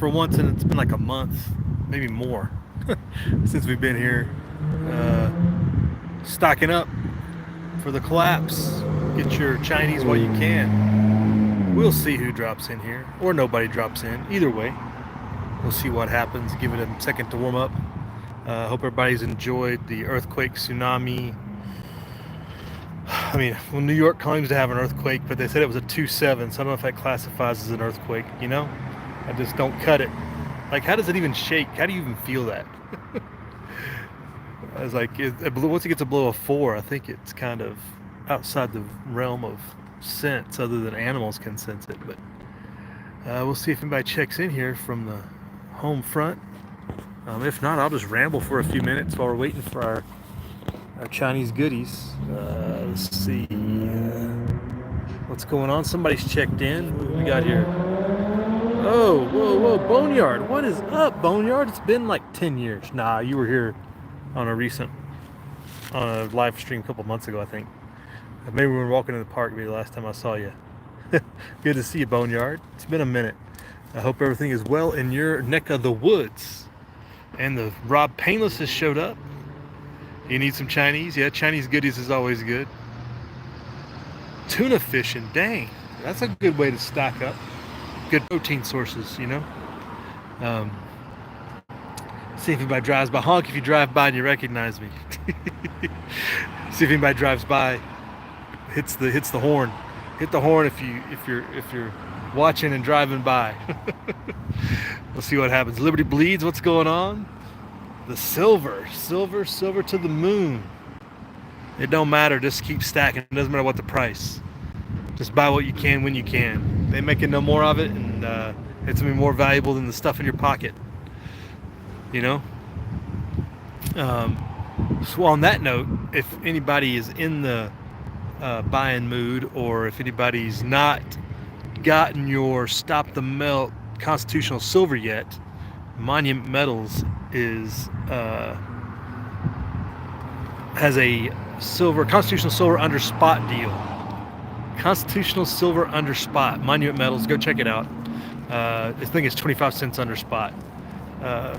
for once, and it's been like a month, maybe more, since we've been here. Uh, Stocking up for the collapse. Get your Chinese while you can. We'll see who drops in here, or nobody drops in. Either way, we'll see what happens. Give it a second to warm up. Hope everybody's enjoyed the earthquake, tsunami. I mean, well, New York claims to have an earthquake, but they said it was a 2.7, so I don't know if that classifies as an earthquake, you know? I just don't cut it. Like, how does it even shake? How do you even feel that? I was like, once it gets below a 4, I think it's kind of outside the realm of sense, other than animals can sense it. But we'll see if anybody checks in here from the home front. If not, I'll just ramble for a few minutes while we're waiting for our Chinese goodies. Let's see what's going on. Somebody's checked in. What we got here? Oh, whoa, Boneyard. What is up, Boneyard? It's been like 10 years. Nah, you were here on a live stream a couple months ago, I think. Maybe we were walking in the park, maybe the last time I saw you. Good to see you, Boneyard. It's been a minute. I hope everything is well in your neck of the woods. And the Rob Painless has showed up. You need some Chinese? Yeah, Chinese goodies is always good. Tuna fishing, dang. That's a good way to stock up. Good protein sources, you know. See if anybody drives by. Honk if you drive by and you recognize me. See if anybody drives by, hits the horn. Hit the horn if you're watching and driving by. We'll see what happens. Liberty Bleeds, what's going on? The silver to the moon. It don't matter, just keep stacking. It doesn't matter what the price. Just buy what you can when you can. They making no more of it, and it's gonna be more valuable than the stuff in your pocket. You know? So on that note, if anybody is in the buying mood, or if anybody's not gotten your Stop the Melt Constitutional Silver yet, Monument Metals has a Constitutional Silver under spot deal. Constitutional Silver under spot. Monument Metals, go check it out. I think it's 25 cents under spot,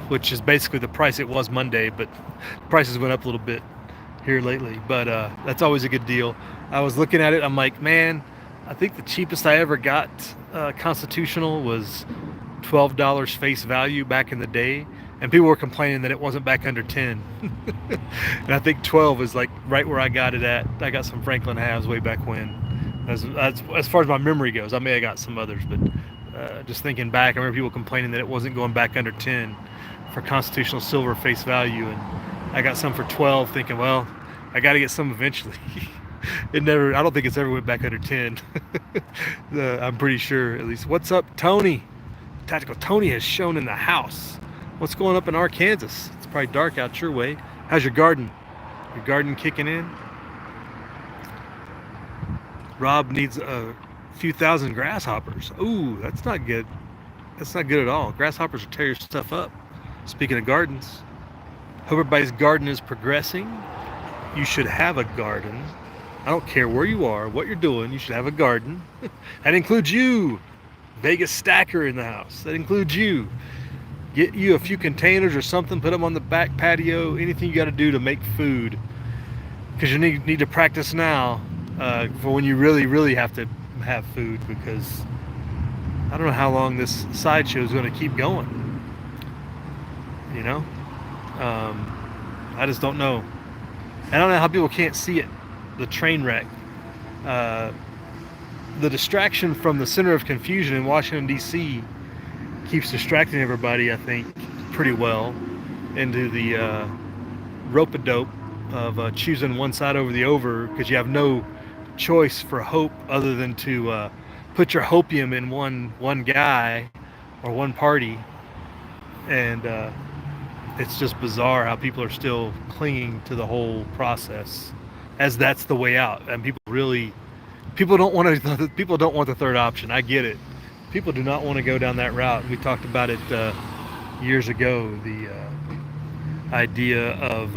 which is basically the price it was Monday, but prices went up a little bit here lately. But that's always a good deal. I was looking at it, I'm like, man, I think the cheapest I ever got Constitutional was $12 face value back in the day, and people were complaining that it wasn't back under 10. And I think 12 is like right where I got it at. I got some Franklin halves way back when. As far as my memory goes, I may have got some others, but just thinking back, I remember people complaining that it wasn't going back under 10 for Constitutional Silver face value, and I got some for 12, thinking, well, I got to get some eventually. I don't think it's ever went back under 10. I'm pretty sure, at least. What's up, Tony? Tactical Tony has shown in the house. What's going up in Arkansas? It's probably dark out your way. How's your garden? Your garden kicking in? Rob needs a few thousand grasshoppers. Ooh, that's not good. That's not good at all. Grasshoppers will tear your stuff up. Speaking of gardens, hope everybody's garden is progressing. You should have a garden. I don't care where you are, what you're doing, you should have a garden. That includes you. Vegas stacker in the house. That includes you. Get you a few containers or something, put them on the back patio, anything you got to do to make food. Because you need to practice now for when you really have to have food, because I don't know how long this sideshow is going to keep going. You know? I just don't know. I don't know how people can't see it. The train wreck. The distraction from the center of confusion in Washington, D.C. keeps distracting everybody, I think, pretty well into the rope-a-dope of choosing one side over the other, because you have no choice for hope other than to put your hopium in one guy or one party. And it's just bizarre how people are still clinging to the whole process as that's the way out. And people don't want the third option. I get it. People do not want to go down that route. We talked about it years ago, the idea of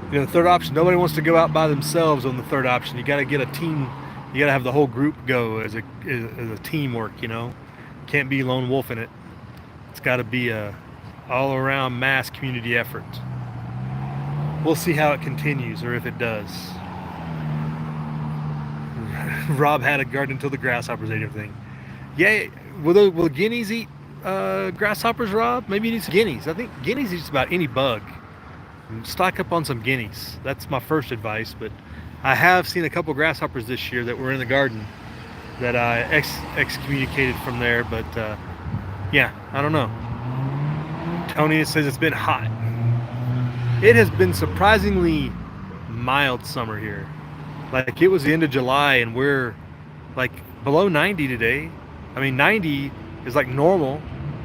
the third option. Nobody wants to go out by themselves on the third option. You got to get a team. You got to have the whole group go as a teamwork, you know. Can't be lone wolf in it. It's got to be a all-around mass community effort. We'll see how it continues, or if it does. Rob had a garden until the grasshoppers ate everything. Yeah, will guineas eat grasshoppers, Rob? Maybe you need some guineas. I think guineas eat just about any bug. Stock up on some guineas. That's my first advice, but I have seen a couple grasshoppers this year that were in the garden that I excommunicated from there, but yeah, I don't know. Tony says it's been hot. It has been surprisingly mild summer here. Like, it was the end of July and we're like below 90 today. I mean, 90 is like normal.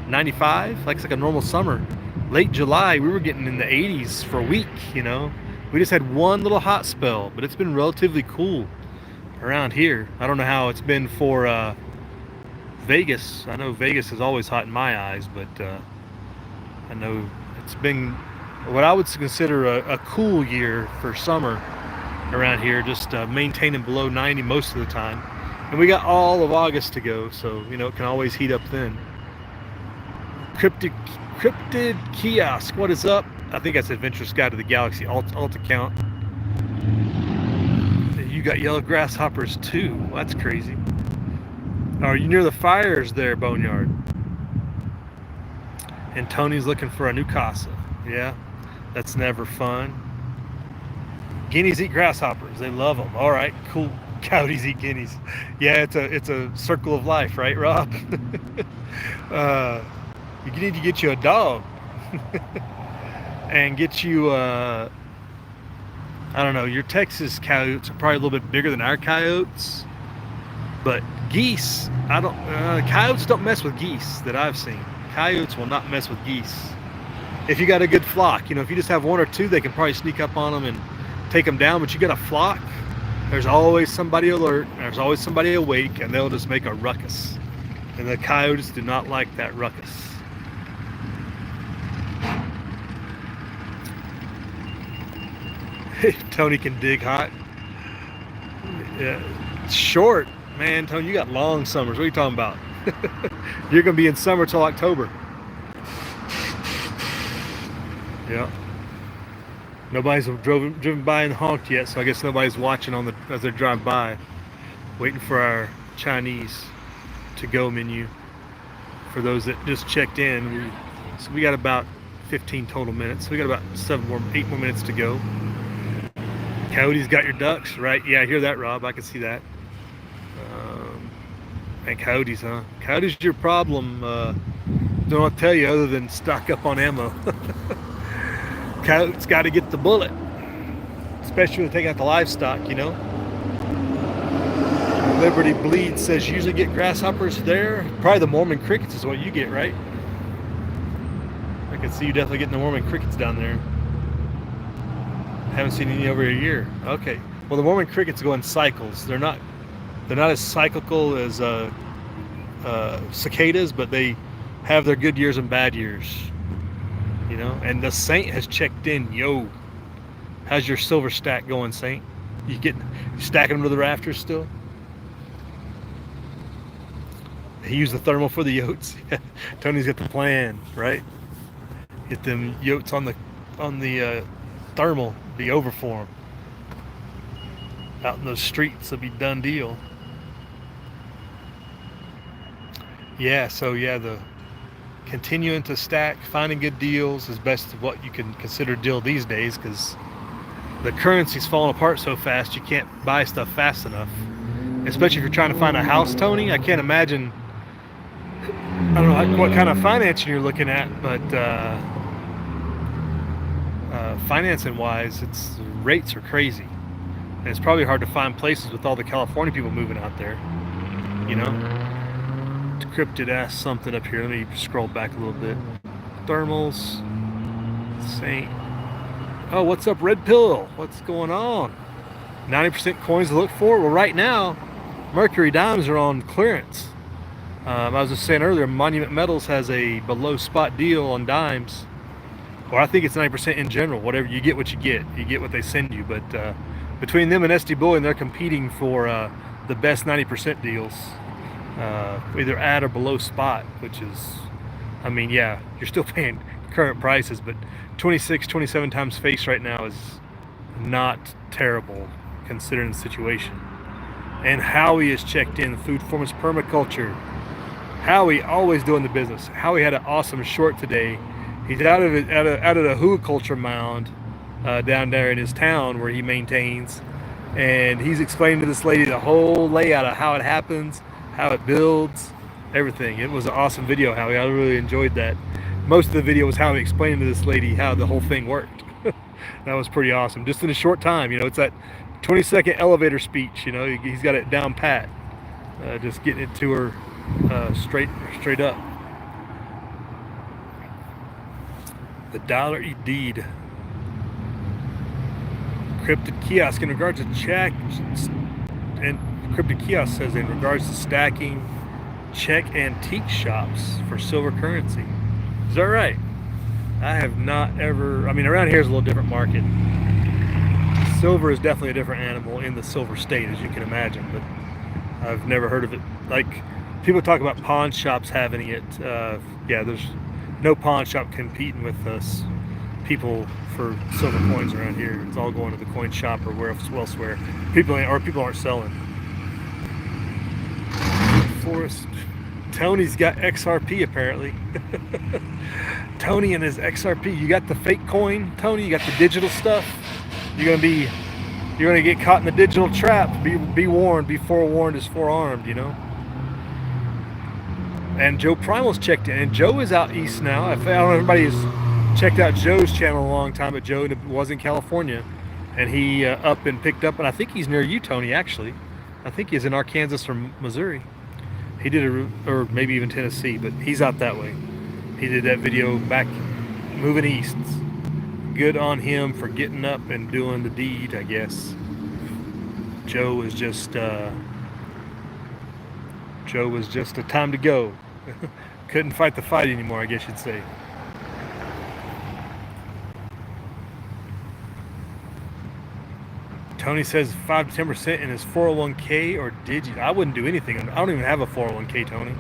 95, like it's like a normal summer. Late July, we were getting in the 80s for a week, you know. We just had one little hot spell, but it's been relatively cool around here. I don't know how it's been for Vegas. I know Vegas is always hot in my eyes, but I know it's been what I would consider a cool year for summer around here, just maintaining below 90 most of the time. And we got all of August to go, so you know it can always heat up then. Crypted Kiosk, what is up? I think that's Adventurous Guide to the Galaxy alt account. You got yellow grasshoppers too. Well, that's crazy. Are you near the fires there, Boneyard? And Tony's looking for a new casa. Yeah, that's never fun. Guineas eat grasshoppers. They love them. All right, cool. Coyotes eat guineas. Yeah, it's a circle of life, right, Rob? You need to get you a dog and get you I don't know, your Texas coyotes are probably a little bit bigger than our coyotes, but geese, coyotes don't mess with geese that I've seen. Coyotes will not mess with geese. If you got a good flock, you know, if you just have one or two, they can probably sneak up on them and take them down, but you got a flock, there's always somebody alert, there's always somebody awake, and they'll just make a ruckus. And the coyotes do not like that ruckus. Tony can dig hot. Yeah, it's short, man. Tony, you got long summers. What are you talking about? You're gonna be in summer till October. Yeah. Nobody's driven by and honked yet, so I guess nobody's watching as they drive by. Waiting for our Chinese to-go menu. For those that just checked in, so we got about 15 total minutes. We got about 8 more minutes to go. Coyotes got your ducks, right? Yeah, I hear that, Rob. I can see that. And coyotes, huh? Coyotes your problem. Don't know what to tell you other than stock up on ammo. Coyotes got to get the bullet, especially when they take out the livestock, you know. Liberty Bleed says usually get grasshoppers there. Probably the Mormon crickets is what you get, right? I can see you definitely getting the Mormon crickets down there. Haven't seen any over a year. Okay. Well, the Mormon crickets go in cycles. They're not as cyclical as cicadas, but they have their good years and bad years. You know. And the Saint has checked in. Yo, how's your silver stack going, Saint? You stacking them to the rafters still? He used the thermal for the yotes. Tony's got the plan, right? Get them yotes on the thermal. Be over for them out in those streets. It'll be done deal. Yeah, so yeah, the continuing to stack, finding good deals is best of what you can consider a deal these days, because the currency's falling apart so fast you can't buy stuff fast enough, especially if you're trying to find a house, Tony. I can't imagine, I don't know what kind of financing you're looking at, but financing wise, the rates are crazy, and it's probably hard to find places with all the California people moving out there, you know. Cryptid asked something up here. Let me scroll back a little bit. Thermals, Saint. Oh, what's up, Red Pill? What's going on? 90% coins to look for. Well, right now Mercury dimes are on clearance. I was just saying earlier, Monument Metals has a below spot deal on dimes. Or I think it's 90% in general. Whatever you get, what you get. You get what they send you. But between them and SD Bullion, they're competing for the best 90% deals. either at or below spot, which is, I mean, yeah, you're still paying current prices, but 26, 27 times face right now is not terrible considering the situation. And Howie is checked in, Food Performance Permaculture. Howie always doing the business. Howie had an awesome short today. He's out of the huiculture mound down there in his town where he maintains, and he's explaining to this lady the whole layout of how it happens, how it builds, everything. It was an awesome video, Howie. I really enjoyed that. Most of the video was Howie explaining to this lady how the whole thing worked. That was pretty awesome. Just in a short time, you know, it's that 20-second elevator speech. You know, he's got it down pat. Just getting it to her straight up. The dollar indeed. Crypted Kiosk in regards to check, and Crypted Kiosk says in regards to stacking check antique shops for silver currency. Is that right? I have not ever, I mean, around here is a little different market. Silver is definitely a different animal in the silver state, as you can imagine, but I've never heard of it. Like, people talk about pawn shops having it. Yeah, there's no pawn shop competing with us people for silver coins around here. It's all going to the coin shop or where elsewhere. People aren't selling. Forest. Tony's got XRP apparently. Tony and his XRP. You got the fake coin, Tony. You got the digital stuff. You're gonna get caught in the digital trap. Be warned. Be forewarned is forearmed. You know. And Joe Primal's checked in, and Joe is out east now. I don't know if everybody has checked out Joe's channel a long time, but Joe was in California, and he up and picked up, and I think he's near you, Tony. Actually, I think he's in Arkansas or Missouri. He did or maybe even Tennessee, but he's out that way. He did that video back moving east. Good on him for getting up and doing the deed, I guess. Joe was just a time to go. Couldn't fight the fight anymore, I guess you'd say. Tony says 5 to 10% in his 401k or digi. I wouldn't do anything. I don't even have a 401k, Tony.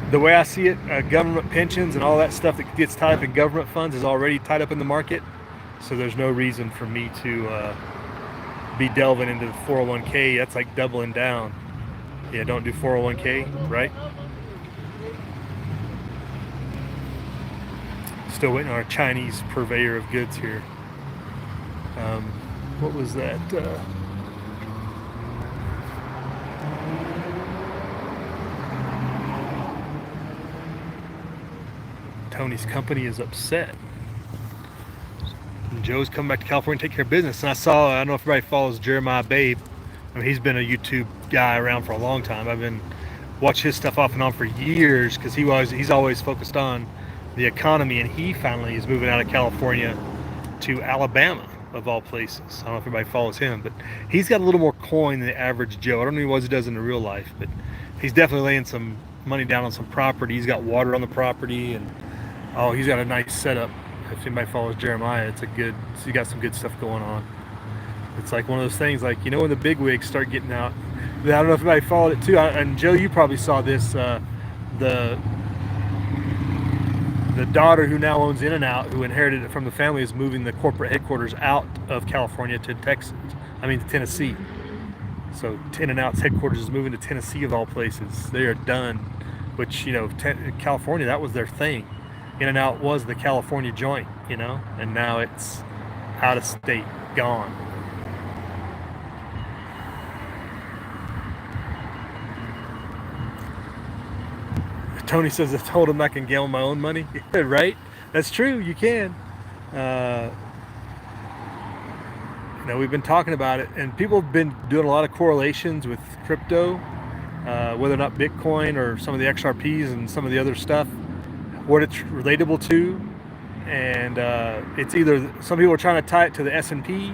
The way I see it, government pensions and all that stuff that gets tied up in government funds is already tied up in the market. So there's no reason for me to be delving into the 401k. That's like doubling down. Yeah, don't do 401k, right? Still waiting on our Chinese purveyor of goods here. What was that? Tony's company is upset. And Joe's coming back to California to take care of business. And I don't know if everybody follows Jeremiah Babe. I mean, he's been a YouTube guy around for a long time. I've been watching his stuff off and on for years because he's always focused on the economy, and he finally is moving out of California to Alabama, of all places. I don't know if everybody follows him, but he's got a little more coin than the average Joe. I don't know what he does in the real life, but he's definitely laying some money down on some property. He's got water on the property, and he's got a nice setup. If anybody follows Jeremiah, he's got some good stuff going on. It's like one of those things, like, you know, when the big wigs start getting out. I don't know if anybody followed it too. And Joe, you probably saw this. The daughter who now owns InNOut, who inherited it from the family, is moving the corporate headquarters out of California to Tennessee. So InNOut's headquarters is moving to Tennessee, of all places. They are done. Which, you know, California, that was their thing. InNOut was the California joint, you know, and now it's out of state, gone. Tony says, I told him I can gamble my own money. Right? That's true. You can. You know, we've been talking about it, and people have been doing a lot of correlations with crypto, whether or not Bitcoin or some of the XRPs and some of the other stuff, what it's relatable to. And it's either, some people are trying to tie it to the S&P,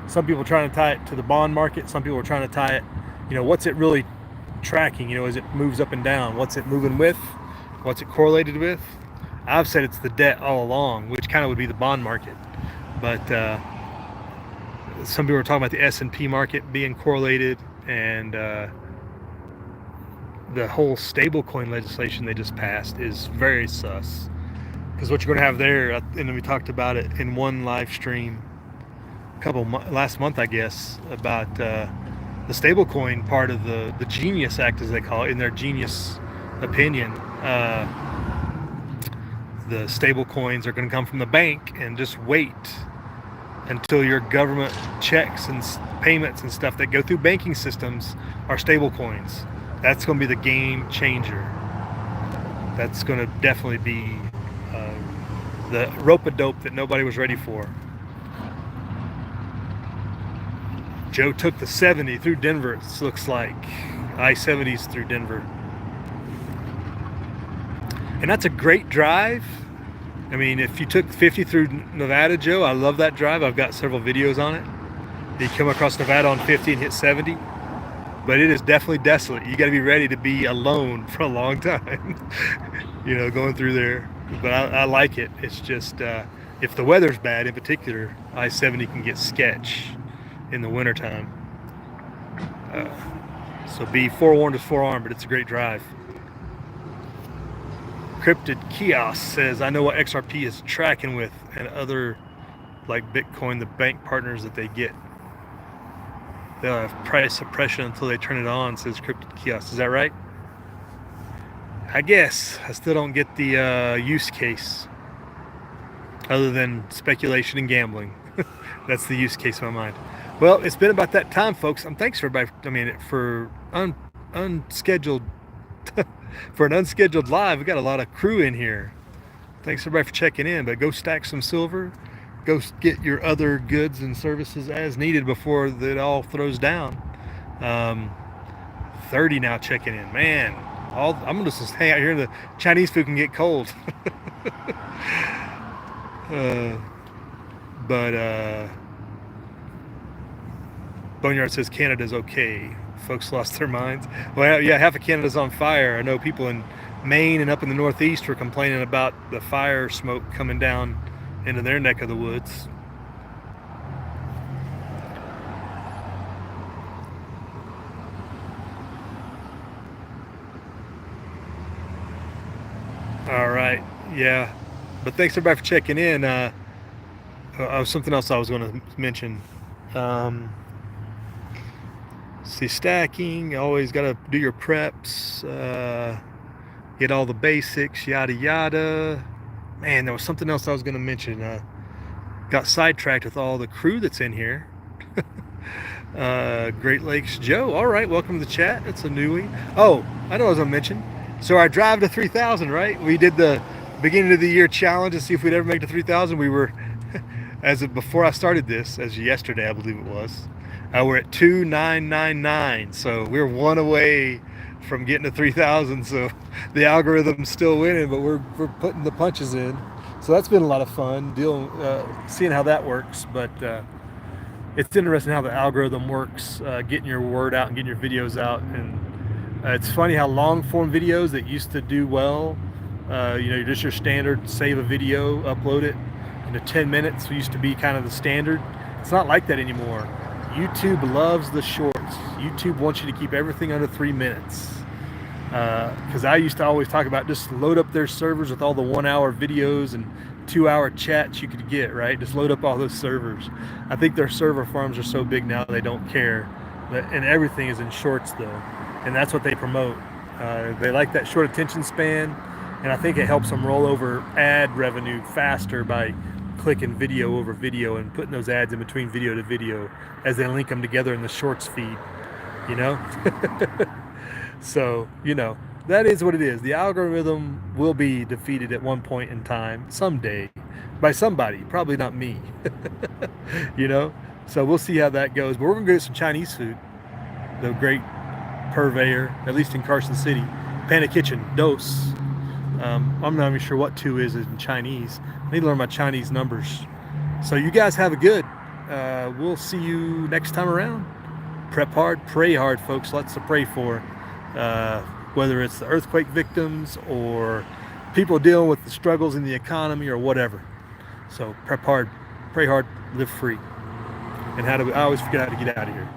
some people are trying to tie it to the bond market, some people are trying to tie it, you know, what's it really tracking, you know, as it moves up and down, what's it moving with, what's it correlated with. I've said it's the debt all along, which kind of would be the bond market, but some people are talking about the S&P market being correlated, and the whole stablecoin legislation they just passed is very sus. Because what you're going to have there, and we talked about it in one live stream last month, I guess, about the stablecoin part of the Genius Act, as they call it, in their genius opinion. The stablecoins are going to come from the bank, and just wait until your government checks and payments and stuff that go through banking systems are stablecoins. That's going to be the game changer. That's going to definitely be the rope-a-dope that nobody was ready for. Joe took the 70 through Denver, it looks like. I-70s through Denver. And that's a great drive. I mean, if you took 50 through Nevada, Joe, I love that drive. I've got several videos on it. You come across Nevada on 50 and hit 70. But it is definitely desolate. You got to be ready to be alone for a long time, you know, going through there. But I like it. It's just, if the weather's bad in particular, I-70 can get sketch in the wintertime. So be forewarned is forearmed, but it's a great drive. Crypted Kiosk says, I know what XRP is tracking with, and other like Bitcoin, the bank partners that they get. They'll have price suppression until they turn it on, says Crypted Kiosk. Is that right? I guess. I still don't get the use case, other than speculation and gambling. That's the use case in my mind. Well, it's been about that time, folks. Thanks for everybody. I mean, for unscheduled for an unscheduled live. We got a lot of crew in here. Thanks everybody for checking in. But go stack some silver. Go get your other goods and services as needed before it all throws down. 30 now checking in. Man, I'm gonna just hang out here. The Chinese food can get cold. Boneyard says Canada's okay. Folks lost their minds. Well, yeah, half of Canada's on fire. I know people in Maine and up in the Northeast were complaining about the fire smoke coming down into their neck of the woods. All right, yeah. But thanks everybody for checking in. Something else I was going to mention. See, stacking, always got to do your preps, get all the basics, yada yada. Man, there was something else I was going to mention. Got sidetracked with all the crew that's in here. Great Lakes Joe, all right, welcome to the chat. It's a newie. Oh, I know what I was going to mention. So our drive to 3,000, right? We did the beginning of the year challenge to see if we'd ever make it to 3,000. We were, before I started this, as yesterday I believe it was, we're at 2,999, so we're one away from getting to 3,000. So the algorithm's still winning, but we're putting the punches in. So that's been a lot of fun, seeing how that works. But it's interesting how the algorithm works, getting your word out and getting your videos out. And it's funny how long form videos that used to do well, just your standard save a video, upload it into 10 minutes used to be kind of the standard. It's not like that anymore. YouTube loves the shorts. YouTube wants you to keep everything under 3 minutes. Because I used to always talk about just load up their servers with all the 1-hour videos and 2-hour chats you could get, right? Just load up all those servers. I think their server farms are so big now they don't care. And everything is in shorts though. And that's what they promote. They like that short attention span. And I think it helps them roll over ad revenue faster by clicking video over video and putting those ads in between video to video as they link them together in the shorts feed, So, that is what it is. The algorithm will be defeated at one point in time, someday, by somebody, probably not me, So we'll see how that goes. But we're going to get some Chinese food, the great purveyor, at least in Carson City, Panda Kitchen, Dos. I'm not even sure what 2 is in Chinese. I need to learn my Chinese numbers. So you guys have a good. We'll see you next time around. Prep hard, pray hard, folks. Lots to pray for. Whether it's the earthquake victims or people dealing with the struggles in the economy or whatever. So prep hard, pray hard, live free. And I always forget how to get out of here.